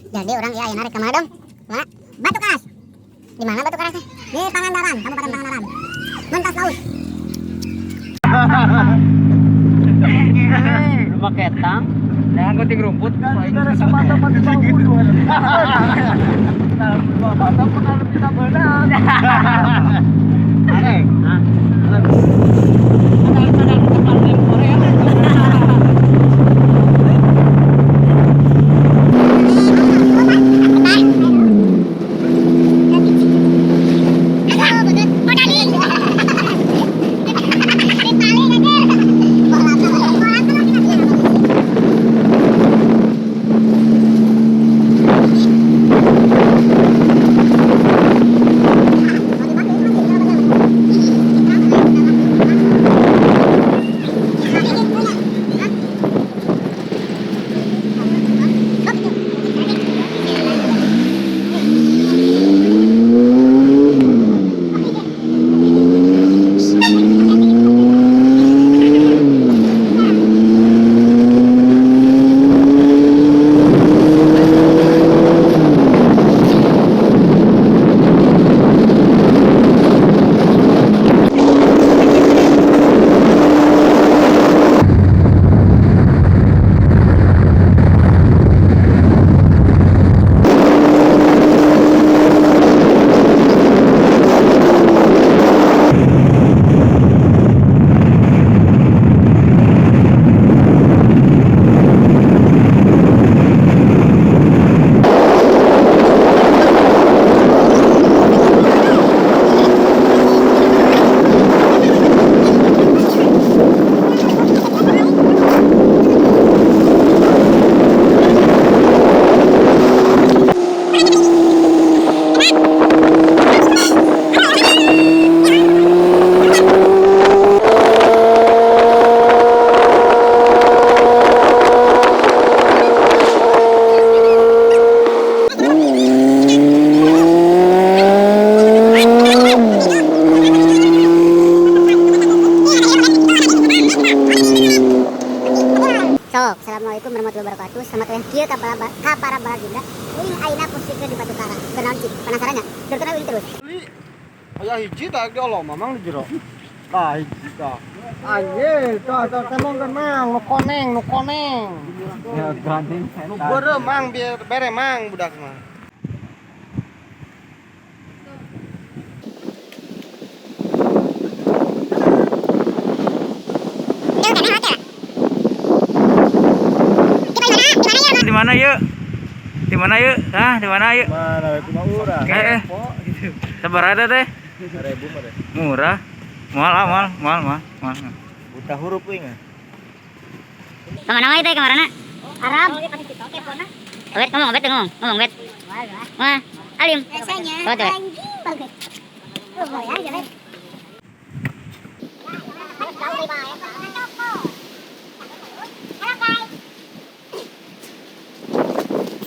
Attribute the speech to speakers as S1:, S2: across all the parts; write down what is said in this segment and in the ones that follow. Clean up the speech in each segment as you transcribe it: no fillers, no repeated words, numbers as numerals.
S1: Jadi orang ya narik kemana dong? Mana? Batu Karas. Di mana Batu Karasnya? Di Pangandaran, Kabupaten Pangandaran. Mentas laut.
S2: Pakai tang, jangan gunting rumput.
S3: Ada sepatah pada tahu. Sepatah pernah kita benar.
S2: Aneh.
S1: Assalamualaikum warahmatullahi wabarakatuh. Selamat datang kieu ka para baginda. Uing aina posisinya di Batu Kara. Kenaon cik? Penasaran nya? Terkenal uing terus.
S3: Aya hiji tah ge Allah mamang di jero. Tah hiji tah. Anjir, tah temong kenang nu koneng.
S2: Ya gandeng.
S3: Nu beureuh mang biar bere mang budak mah.
S2: Di mana yuk? Di mana yuk? Ah, di mana yuk?
S3: Mana we kumaha urang?
S2: Sabar ada teh.
S3: 1000 mah deh.
S2: Murah. Mahal.
S3: Buta huruf euy nya.
S1: Kemana wae teh kamarana? Arab. Obet ngomong bet. Wah, alim. Biasanya. Oh, tuh.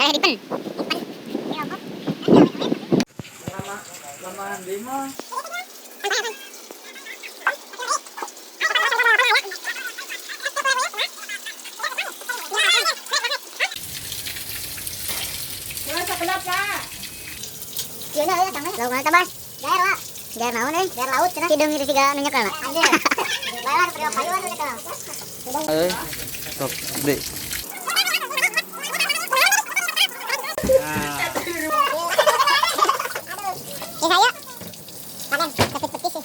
S1: Saya dipen.
S2: Lama di mah.
S1: Iya nya ya tangnya. Lauk mana tabas? Gaer lah. Gaer naon euy? Gaer laut cenah. Kidung itu siga nu nyekel mah. Anjir. Balar priok payuan nu nyekel.
S2: Sok, Dek.
S1: Ya saya. Panen, tapi petis sih.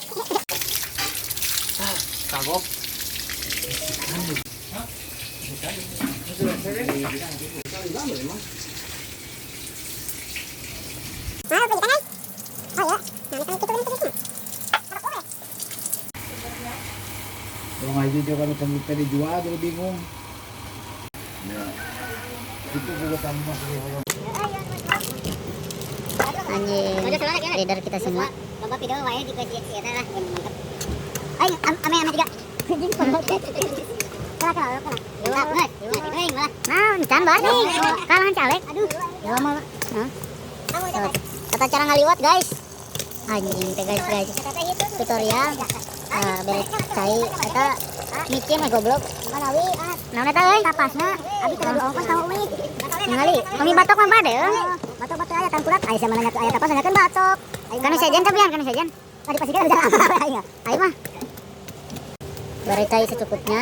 S2: Kagok.
S1: Mana pergi tangan? Oh ya. Nah, kan kita petis.
S3: Kalau ngaji juga kalau tempat dijual jadi bingung. Ya. Itu juga tambah
S1: Anjing. Leader kita semua. Loba video wae di page eta lah. Mantap. Ayo, ame 3. Anjing banget. Kalah. Euy, malah. Nah, encan bae. Kalah caleg. Aduh. Ya mah. Hah? Tata cara ngaliwat, guys. Anjing teh guys. Tutorial. Beres cai eta micin mah goblok. Manawi naon eta euy? Tapasna, abi teh lagi ongkos tahu euy. Ningali, kami batok mah bade. Batok-batok aya tangkurak, aya sama nanya aya tapas nanyakeun batok. Kan sajen tabian, kan sajen. Tadi pas kita jalan. Ayo mah. Baritai secukupnya.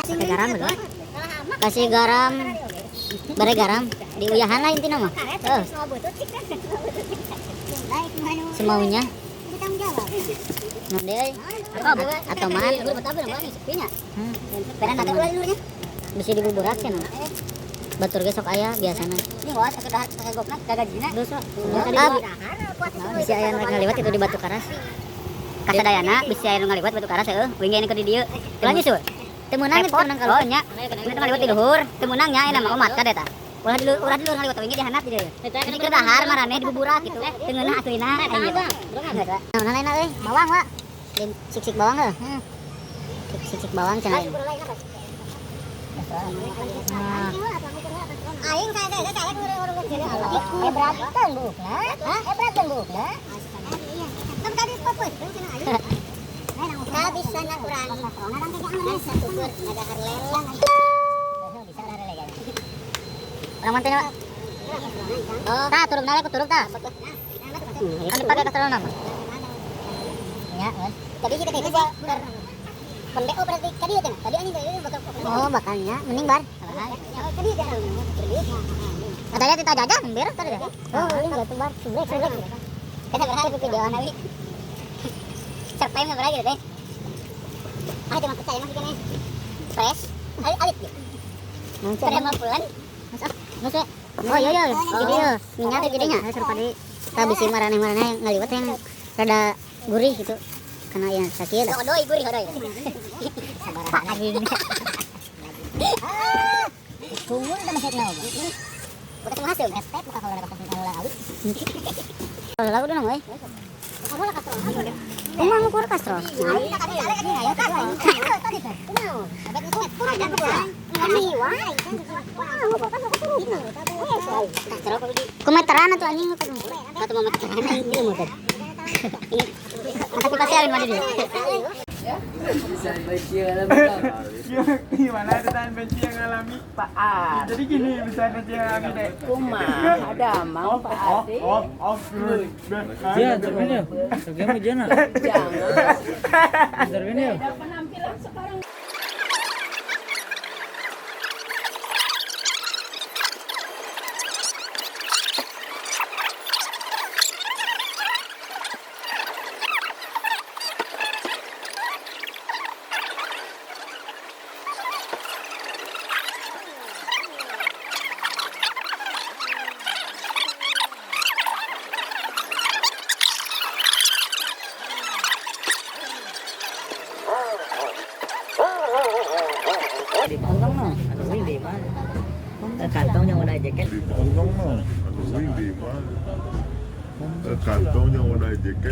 S1: Kasih garam dulu. Kasih garam. Bare garam, diuyahan lah intina mah. Semaunya. Nonde atau man bisa dibuburak cenah. Batur ge sok aya biasana. Bisa aya ngaliwat itu di Batu Karas. Kasadayana bisa aya ngaliwat Batu Karas heuh, wingge ke di dieu. Ulah geus. Teu meunang itu menang kalau nya. Itu ngaliwat di luhur, teu meunang nya aya mah umat ka eta. Ulah di luhur ngaliwat wingge di handap di dieu. Ini ke dahar marane dibuburak gitu. Teu ngeunah aslina aya gitu. Nah, lain euy, bawang wa. Sik-sik bawang heuh. Sik-sik bawang cenah. Aing kagak saya ngurung-ngurung gini. Hebratan buukna. Hah? Hebratan buukna. Kan tadi popus cenah aing. Nah, bisa na urang. Satu gur ada harlelang. Bisa harle kan. Urang mah teh. Oh, tah turug nale ku turug tah. Kan dipakai ka salana mah. Ya, tadi kita teh pendek berarti tadi ya tadi anjing tadi bakal oh bakalnya mending bar tadi ada katanya kita jajan beres tadi dah oh ini enggak tuh bar subrek kita berharap ke video nawi serta yang berlagi deh ah cuma percaya masih kene fresh alit gitu sudah mau pulang masa oh iya gini ya minyak kayak gini nya serupa di tabisi marane ngaliwat yang rada gurih gitu karena yang sakit dah doi gurih doi sabar lagi tunggu udah masih tahu udah semua hasil step buka kalau ada kasih kalau lagi kalau lagu dong euy kamu lah kastro emang ukur kastro kumeteran atau anjing atau mau meteran ini mau tadi tapi pasti alin mandi dia.
S2: Gimana ada tahan benci yang alami Pak A. Jadi gini bisa benci yang alami deh.
S4: Kumah ada mau Pak Ade.
S2: Iya, terus ya. Bagaimana jana?
S4: Jangan.
S2: Terus ya.
S4: Penampilan sekarang. Di panggang no, aduh ini di mana? Kantong yang udah jaket.
S5: Di panggang mah, aduh ini di mana? Kantong yang udah jaket.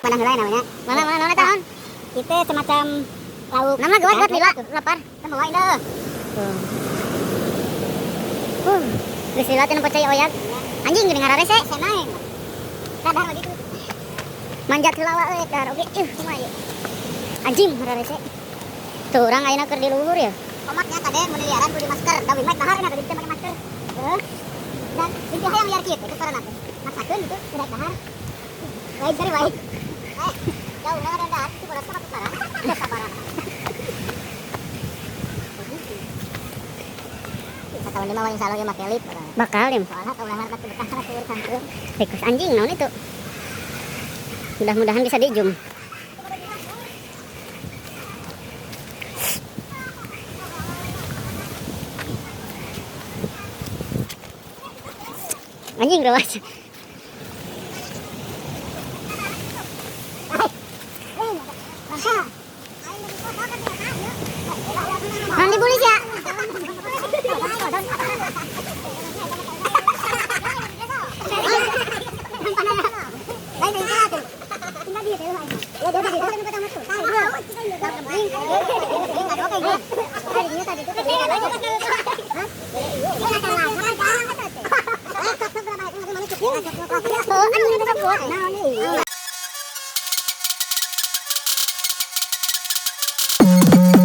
S1: Mana helai namanya? Mana tahun? Itu semacam lauk. Nama gawat lila, lapar. Kita bawain dah. Geus lila teh percaya oyag. Anjing geuning ngararese. Sanaeng. Dadar lagi tuh. Manjat heula wae dadar oge. Kumaha ieu? Anjing ngararese. Tuh urang ayeuna keur di luhur ya. Omaknya kade mun liaran kudu masker. Da wimek dahar enak tadi pakai masker. Dan inti hayang liar kieu teh karana teh. Maksakeun gitu udah dahar. Baik dari baik. Jauh lah ada dah, itu berasa apa sekarang? Ada sabaran. Tahun 5 insya Allah make lip. Bakal ya. Soalnya kalau harga berkah ke urusan tuh. Tikus anjing naon itu. Mudah-mudahan bisa dijum. Anjing rawas. Nanti boleh ya. Nah,